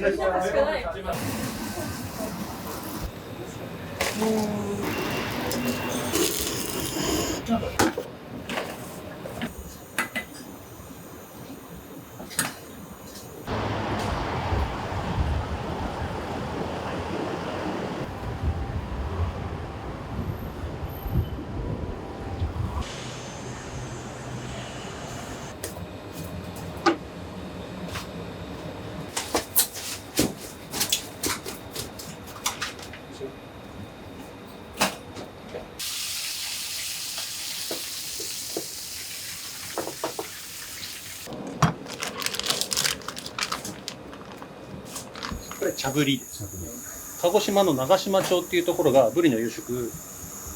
欲しくない。これ茶ぶりです。鹿児島の長島町っていうところがブリの養殖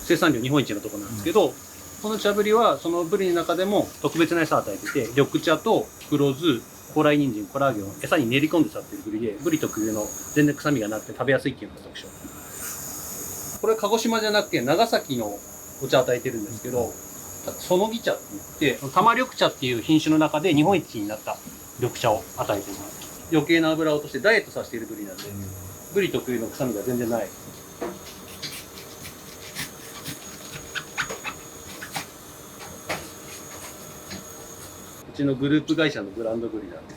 生産量日本一のところなんですけど、この茶ぶりはそのブリの中でも特別な餌を与えてて、緑茶と黒酢、高麗人参、コラーゲンを餌に練り込んで使っているブリで、ブリ特有の全然臭みがなくて食べやすいっていうのが特徴。これ鹿児島じゃなくて長崎のお茶を与えてるんですけど、そのぎ茶って言って、玉緑茶っていう品種の中で日本一になった緑茶を与えています。余計な油を落としてダイエットさせているブリなんで、ブリ特有の臭みが全然ない。うちのグループ会社のブランドブリなんで、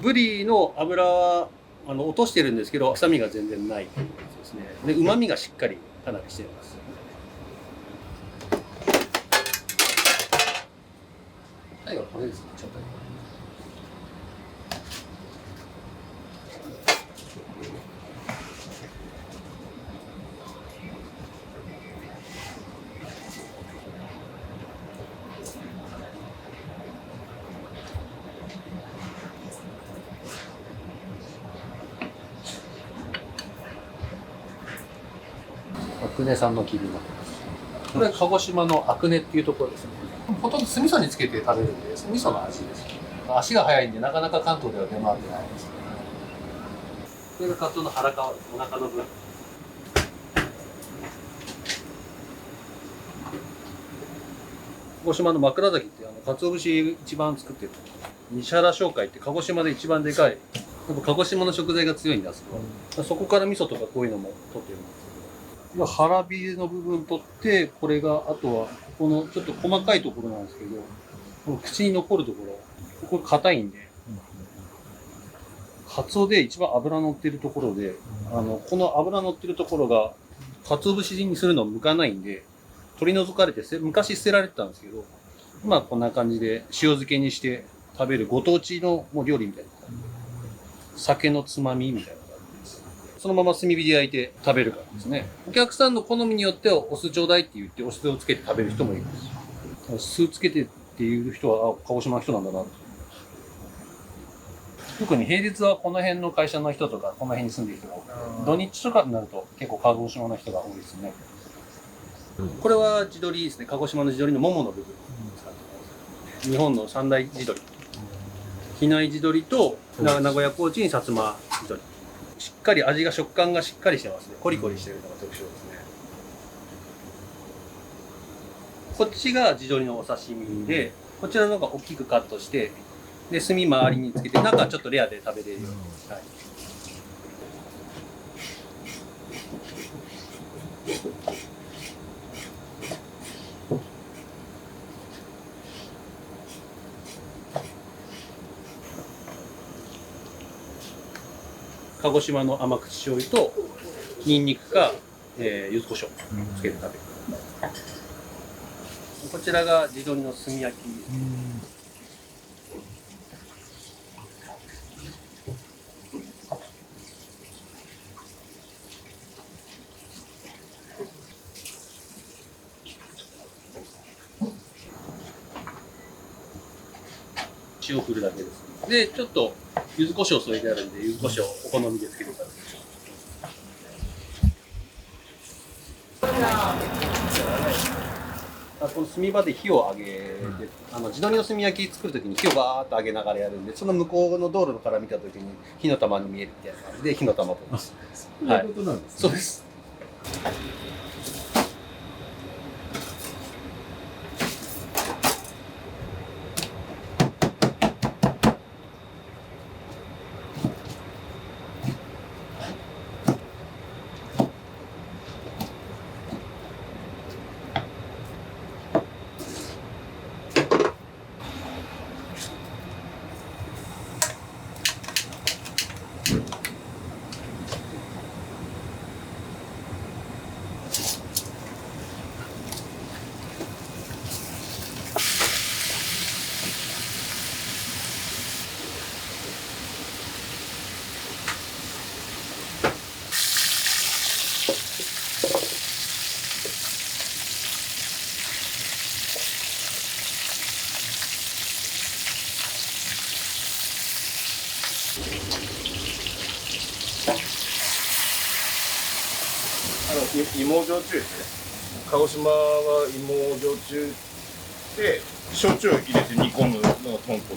ブリの油は落としてるんですけど、臭みが全然ないというやつですね。で、旨味がしっかりかなりしています。最後はこれですね、ちょっと。阿久根産の切りになってます。これは鹿児島の阿久根っていうところですね。ほとんど酢味噌につけて食べるんで、酢味噌の味です。足が速いんで、なかなか関東では出回ってないですね。これがカツオの腹皮です。お腹の部分。鹿児島の枕崎って鰹節一番作ってる西原商会って鹿児島で一番でかい、やっぱ鹿児島の食材が強いんだ、そこは。そこから味噌とかこういうのも取ってるんですけど、腹びれの部分取って、これがあとはこのちょっと細かいところなんですけど、この口に残るところ、ここ硬いんで、カツオで一番脂乗ってるところで、この脂乗ってるところが鰹節にするの向かないんで、取り除かれて昔捨てられてたんですけど、今こんな感じで塩漬けにして食べるご当地のもう料理みたいな、酒のつまみみたいな感じです。そのまま炭火で焼いて食べるからですね。お客さんの好みによってはお酢ちょうだいって言ってお酢をつけて食べる人もいるんです。酢つけてっていう人は鹿児島の人なんだなと。特に平日はこの辺の会社の人とかこの辺に住んでる人が多い。土日とかになると結構鹿児島の人が多いですね。これは地鶏ですね。鹿児島の地鶏のももの部分を使ってます。日本の三大地鶏。比内地鶏と名古屋コーチに薩摩地鶏。しっかり味が食感がしっかりしてますね。コリコリしてるのが特徴ですね。こっちが地鶏のお刺身で、こちらの方が大きくカットして、で炭周りにつけて、中はちょっとレアで食べれるように。はい、鹿児島の甘口醤油とニンニクか、柚子胡椒つけて食べる。こちらが地鶏の炭焼き。塩振るだけです。で、ちょっと柚子胡椒添えてあるんで、柚子胡椒お好みでつけてください。この炭場で火を上げて、地鶏の炭焼き作るときに火をバーッと上げながらやるんで、その向こうの道路から見たときに火の玉に見えるみたいな感じで火の玉っぽいです。そういうことなんですね。そうです。芋焼酎ですね。鹿児島は芋焼酎で焼酎を入れて煮込むのが豚骨です。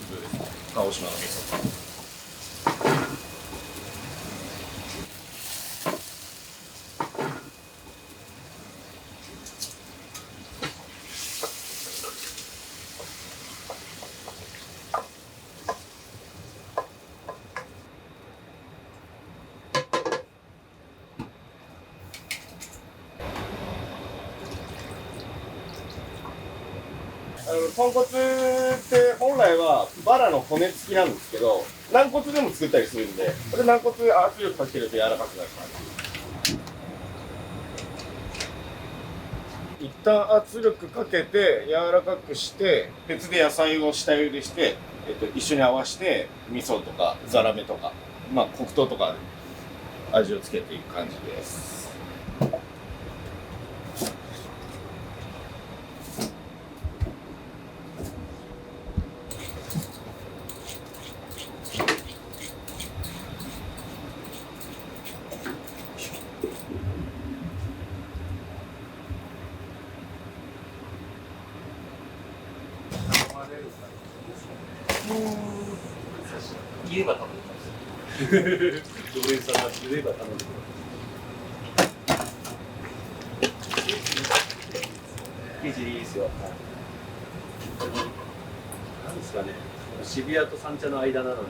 鹿児島の味噌。豚骨って本来はバラの骨付きなんですけど、軟骨でも作ったりするんで、これ軟骨圧力かけると柔らかくなる感じ。一旦圧力かけて柔らかくして、別で野菜を下茹でして、一緒に合わせて味噌とかザラメとか、まあ黒糖とかで味をつけていく感じです。言えば頼む。常連さんが言えば頼む。生地いいですよ。なんですかね。渋谷と三茶の間なのに。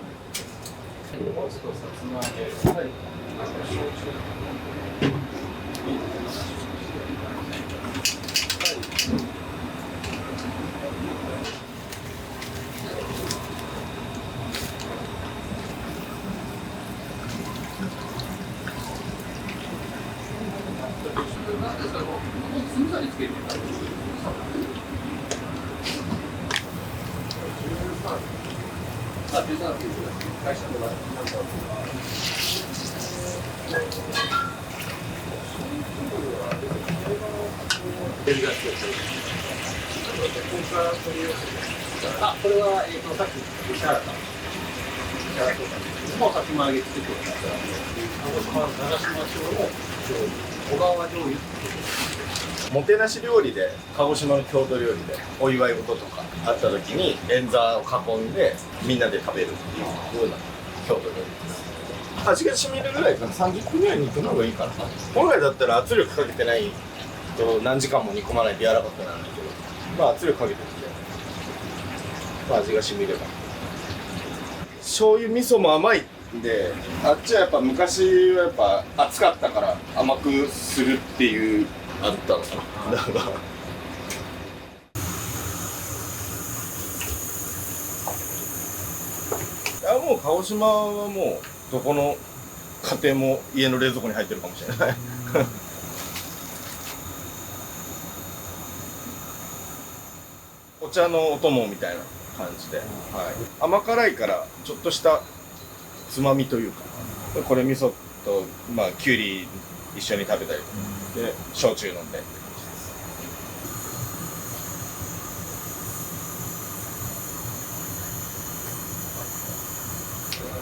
もうちょっとさつま揚げ。はい。あ、これはさっき石原さん。もうさつま揚げ作ってください。鹿児島の長島町の小川醤油。もてなし料理で、鹿児島の郷土料理でお祝い事とかあった時に円座を囲んでみんなで食べるっていうような郷土料理です。味が染みるぐらいかな、30分ぐらい煮込む方がいいかな。本来だったら圧力かけてないと何時間も煮込まないと柔らかくなるんだけど、まあ圧力かけてるんで、まあ、味が染みれば。醤油味噌も甘いんで、あっちはやっぱ昔はやっぱ暑かったから甘くするっていうあったのかな。だからいやもう鹿児島はもうどこの家庭も家の冷蔵庫に入ってるかもしれないお茶のお供みたいな感じで、はい、甘辛いからちょっとしたつまみというか、これ味噌とまあきゅうり一緒に食べたりで焼酎飲んで。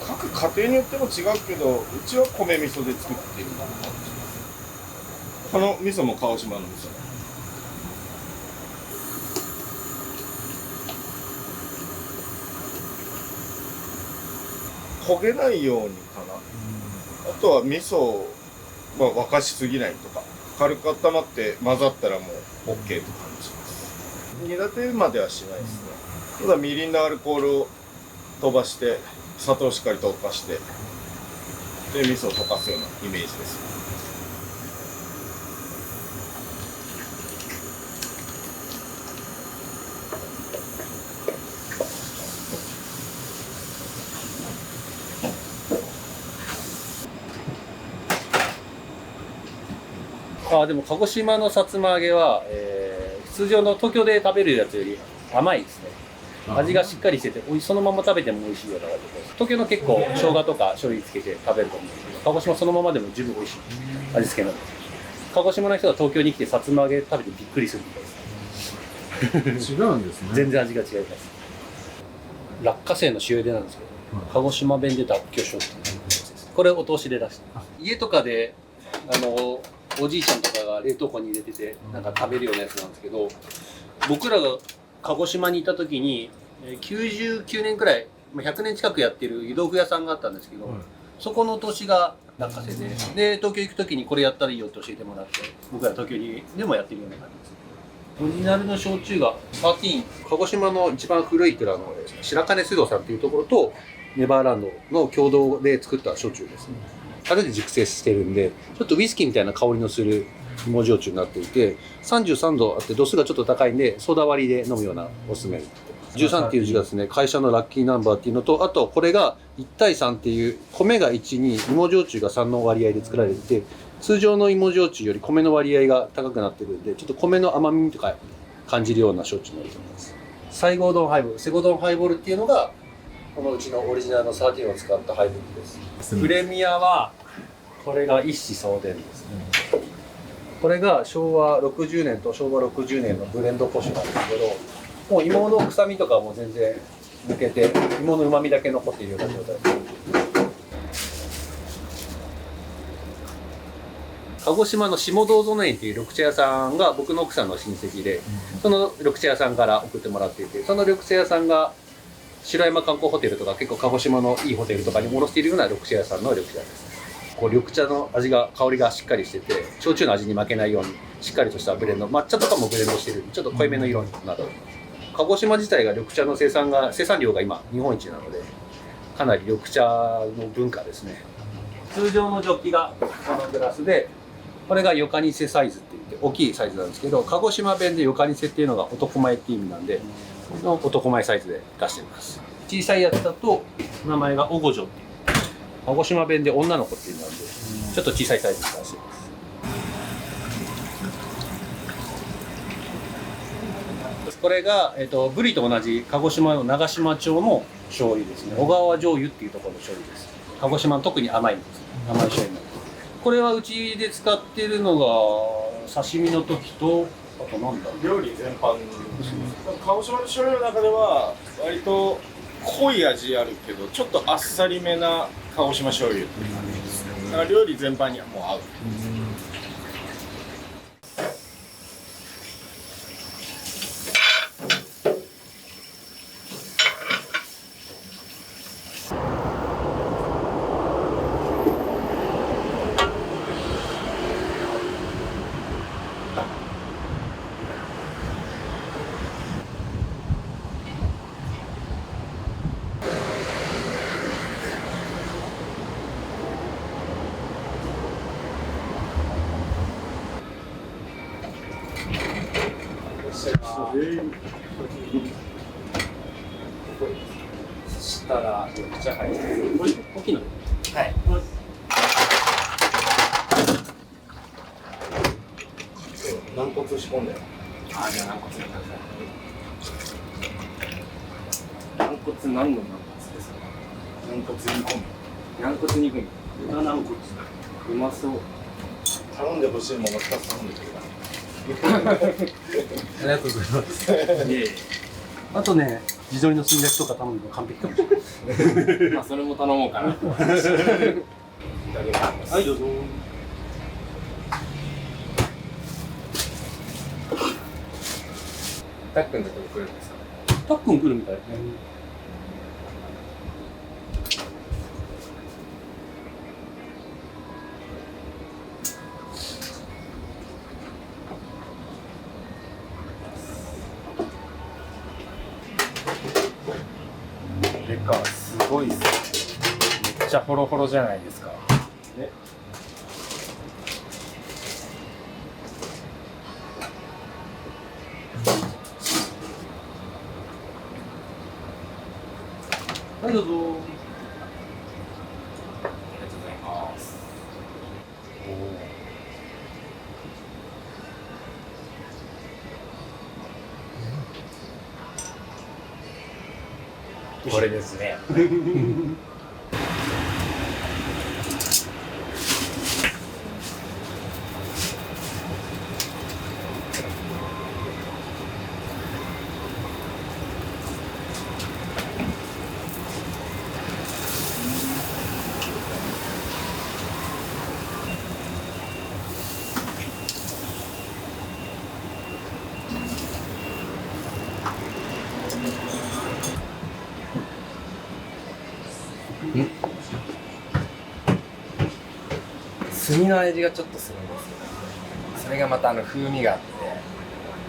各家庭によっても違うけど、うちは米味噌で作っている感じです。この味噌も鹿児島の味噌。焦げないようにかな。あとは味噌を、まあ、沸かしすぎないとか、軽く温まって混ざったらもう OK って感じです。苦手まではしないですね。ただみりんのアルコールを飛ばして砂糖をしっかり溶かしてで味噌を溶かすようなイメージです。でも鹿児島のさつま揚げは、通常の東京で食べるやつより甘いですね。味がしっかりしてて、そのまま食べても美味しいような感じです。東京の結構生姜とか醤油つけて食べると思うんですけど、鹿児島そのままでも十分美味しい味付けなんで、鹿児島の人が東京に来てさつま揚げ食べてびっくりするみたいです。違うんですね。全然味が違います。落花生の塩茹でなんですけど、鹿児島弁で脱臼焼っていうやつです。これお通しで出して家とかでおじいちゃんとかが冷凍庫に入れててなんか食べるようなやつなんですけど、僕らが鹿児島にいた時に99年くらい100年近くやってる湯豆腐屋さんがあったんですけど、そこのお通しが落花生で、東京行く時にこれやったらいいよって教えてもらって、僕ら東京にでもやってるような感じです。オリジナルの焼酎が13、鹿児島の一番古い蔵の白金水道さんっていうところとネバーランドの共同で作った焼酎ですね。樽で熟成してるんで、ちょっとウイスキーみたいな香りのする芋焼酎になっていて、33度あって度数がちょっと高いんで、ソーダ割りで飲むようなおすすめ。13っていう字がですね、会社のラッキーナンバーっていうのと、あとこれが1対3っていう、米が1に芋焼酎が3の割合で作られてて、通常の芋焼酎より米の割合が高くなってるんで、ちょっと米の甘みとか感じるような焼酎になると思います。西郷丼ハイボール、セゴ丼ハイボールっていうのが、このうちのオリジナルの13を使ったハイボールです。プレミアは、これが一子相伝ですね。これが昭和60年と昭和60年のブレンド古酒なんですけど、もう芋の臭みとかも全然抜けて、芋の旨みだけ残っているような状態です。鹿児島の下堂園園っていう緑茶屋さんが僕の奥さんの親戚で、その緑茶屋さんから送ってもらっていて、その緑茶屋さんが白山観光ホテルとか結構鹿児島のいいホテルとかに卸しているような緑茶屋さんの緑茶です。こう緑茶の味が香りがしっかりしてて、焼酎の味に負けないようにしっかりとしたブレンド、抹茶とかもブレンドしてるんでちょっと濃いめの色になる。鹿児島自体が緑茶の生産量が今日本一なので、かなり緑茶の文化ですね。通常のジョッキがこのグラスで、これがよかにせサイズって言って大きいサイズなんですけど、鹿児島弁でよかにせっていうのが男前っていう意味なんで、この男前サイズで出しています。小さいやつだと名前がおごじょっていう、鹿児島弁で女の子っていう意味なんで、ちょっと小さいサイズで出しています。これが、ブリと同じ鹿児島の長島町の醤油ですね。小川醤油っていうところの醤油です。鹿児島の特に甘いんです。甘い醤油なんです。これはうちで使ってるのが刺身の時と、あとなんだろう、料理全般、鹿児島の醤油の中では割と濃い味あるけどちょっとあっさりめな鹿児島醤油っていう感じですね。だから料理全般にはもう合う。そしたら緑茶入ってる。これ大きいの？はい。軟骨仕込んだよ。あ、じゃあ軟骨ください。軟骨何の軟骨ですか？軟骨煮込み。軟骨煮込み。豚軟骨。うまそう。頼んでほしいもの2つ頼んでくれた。ありがとうございます。いえいえ。あとね、地鶏の炭焼きとか頼むの完璧かもしれない。まあそれも頼もうかな。いただきます。はい、どうぞ。たっくんのとこ来るんですか？たっくん来るみたい。レカすごいっす。めっちゃホロホロじゃないですか。ね。はい、どうぞ。ありがとうございます。これですね。炭の味がちょっとするんですよ。それがまた風味があって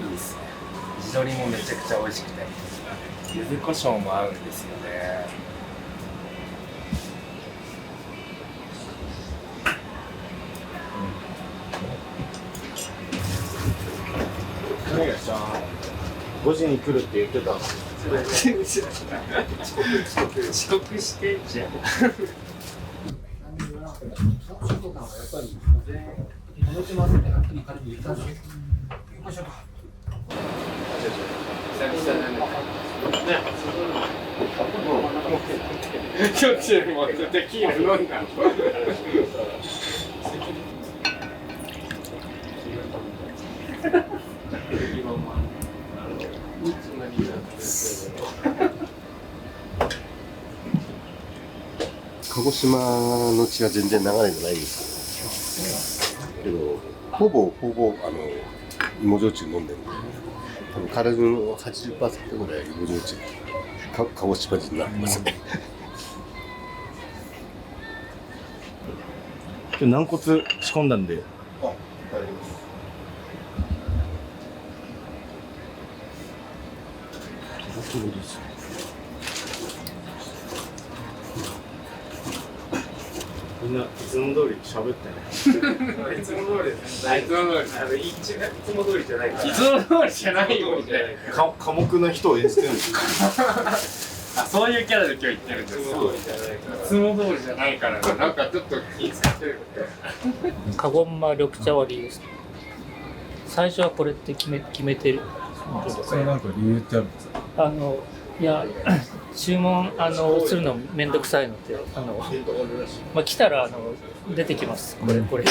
いいですね。地鶏もめちゃくちゃ美味しくて、柚子胡椒も合うんですよね。何がさ、5時に来るって言ってたの。遅刻してんじゃん。ちょっともうテキーラ飲んだの。鹿児島の血は全然流れてないんですけど、ほぼ芋焼酎飲んでるんで、多分体の 80% ぐらい芋焼酎、鹿児島人になってますね。今日軟骨仕込んだんで。みんないつも通り喋ってね。いつも通りですね。いつも通り。いつも通りじゃないから。いつも通りじゃないよ。寡黙な人を演じてるんですか。あ、そういうキャラで今日言ってるんですよ。いつも通りじゃないから。なんかちょっと気使ってる。カゴンマ緑茶割りです。最初はこれって決めてる。それなんか理由ってあるんですか？いや注文するのめんどくさいのでまあ来たら出てきます。これ。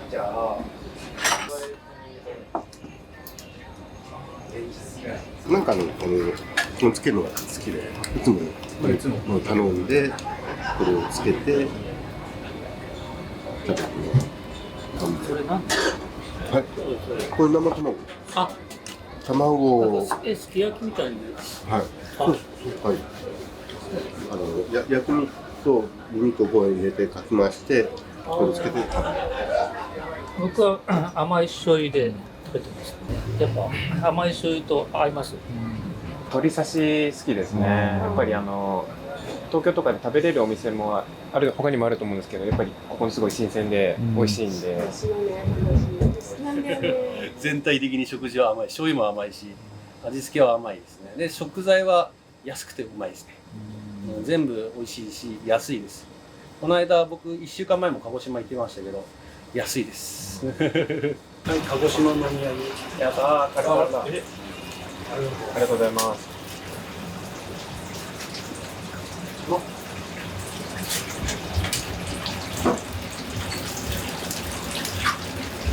じゃあ。なんかこのつけるのが好きで、いつも頼んで、これをつけて、食べてこれなんだ。はい、これ生卵。あ、卵。すき焼きみたいに。はい。あはい。薬味と耳とこう入れてかき回して、これをつけて食べる。僕は甘い醤油で食べてます。やっぱ甘い醤油と合います。鶏刺し好きですね。やっぱり東京とかで食べれるお店も他にもあると思うんですけど、やっぱりここすごい新鮮で美味しいんで。全体的に食事は甘い、醤油も甘いし、味付けは甘いですね。で、食材は安くてうまいですね。全部美味しいし、安いです。この間僕1週間前も鹿児島行ってましたけど、安いです。はい、鹿児島のお土産。やったー、ありがとうございます。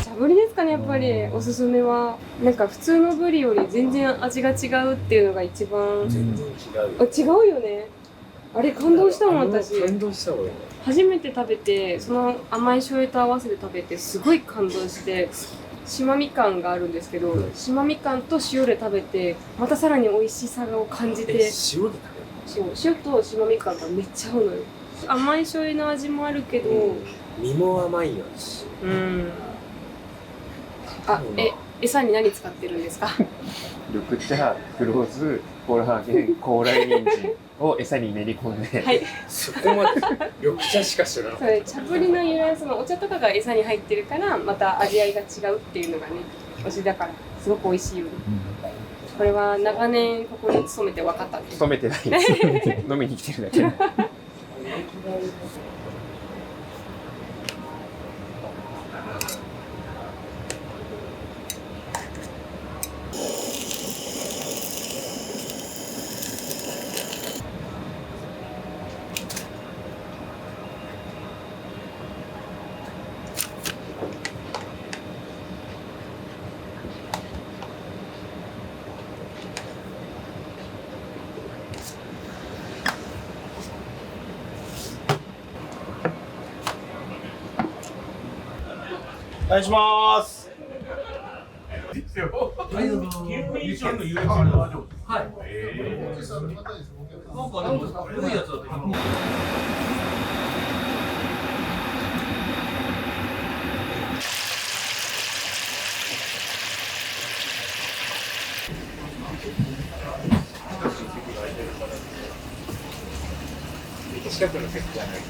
茶ぶりですかね、やっぱりおすすめは。なんか普通のブリより全然味が違うっていうのが一番。全然違う。違うよね。あれ感動したもん、私。感動したもんね。初めて食べて、その甘い醤油と合わせて食べてすごい感動して、島みかんがあるんですけど、島みかんと塩で食べてまたさらに美味しさを感じて、塩で食べる。塩と島みかんがめっちゃ合うのよ。甘い醤油の味もあるけど、身も甘いよし。餌に何使ってるんですか？緑茶、黒酢、コラーゲン、高麗人参を餌に練り込んで、はい。そこまで緑茶しか知らない。それ茶ぶりの由来、そのお茶とかが餌に入ってるからまた味合いが違うっていうのがね、推しだからすごく美味しいよね。これは長年ここに勤めて分かったんです。勤めてないです。飲みに来てるだけ。願いします。近くの席じゃないと。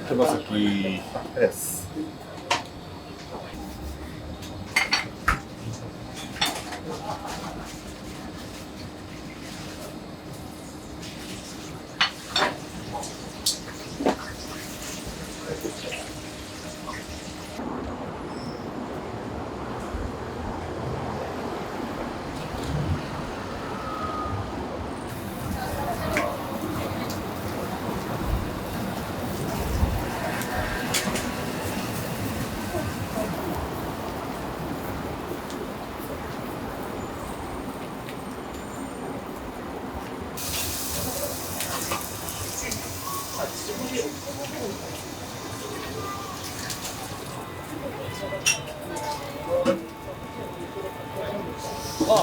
手羽先です。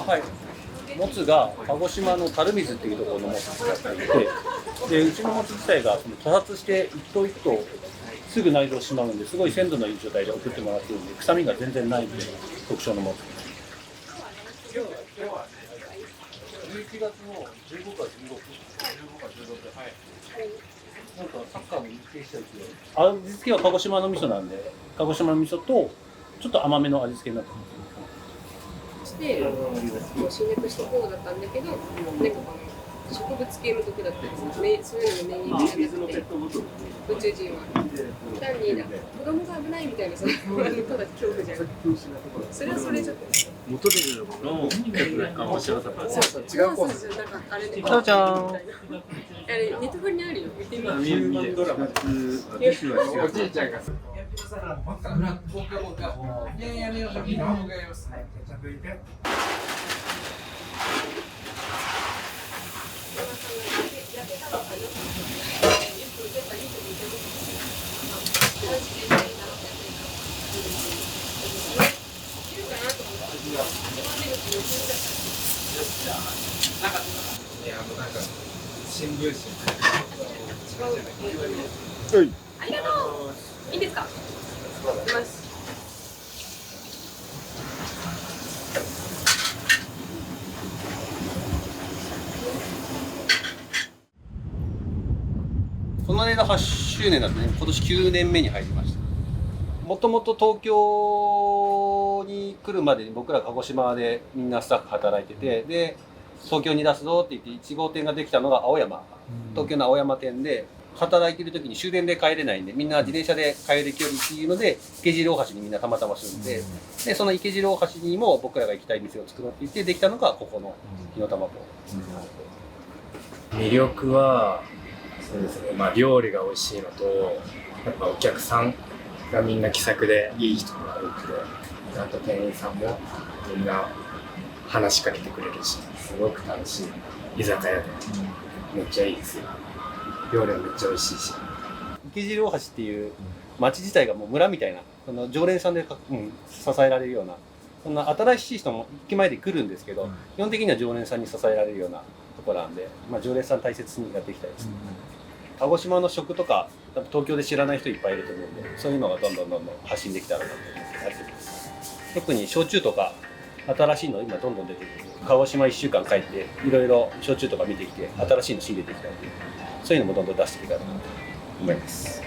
はい。もつが鹿児島の垂水っていうところのもつを使っていて、でうちのもつ自体がその多発して一頭一頭すぐ内臓しまうんで、すごい鮮度のいい状態で送ってもらってるんで、臭みが全然ないっていう特徴のもつ。11月の15か16、15か16、はい。なんかサッカーの日程したりして、味付けは鹿児島の味噌なんで、鹿児島の味噌とちょっと甘めの味付けになってます。して侵略した方だったんだけど、なんか植物系の毒だったりする、そういうのが免疫じゃなくて、宇宙人は単に子供が危ないみたいな、そのただ恐怖じゃん。それはそれちょっと元で出るものの面白さがそうそう、違うコース。なんかあれね、さおちゃんあれネットフリにあるよ、見てみよう。おじいちゃんが。新聞紙。ありがとう。いいですか。いきます。この間8周年だとね、今年9年目に入りました。もともと東京に来るまでに僕ら鹿児島でみんなスタッフ働いてて、で東京に出すぞって言って1号店ができたのが青山、東京の青山店で、働いてる時に終電で帰れないんで、みんな自転車で帰る距離っていうので、池尻大橋にみんなたまたま住んで、でその池尻大橋にも僕らが行きたい店を作ろうって言ってできたのがここの火の玉港。魅力はそうですね、まあ、料理が美味しいのと、やっぱお客さんがみんな気さくでいい人が多くて、あと店員さんもみんな話しかけてくれるし、すごく楽しい居酒屋で、めっちゃいいですよ。料理もめっちゃ美味しいし。池尻大橋っていう町自体がもう村みたいな、その常連さんで支えられるような、そんな新しい人も駅前で来るんですけど、基本的には常連さんに支えられるようなところなんで、まあ、常連さん大切にやっていきたいです。鹿児島の食とか多分東京で知らない人いっぱいいると思うんで、そういうのがどんどん発信できたらなと思ってやってます。特に焼酎とか新しいの今どんどん出てくる。鹿児島1週間帰っていろいろ焼酎とか見てきて新しいの仕入れてきたんで、そういうのもどんどん出していけたらなと思います。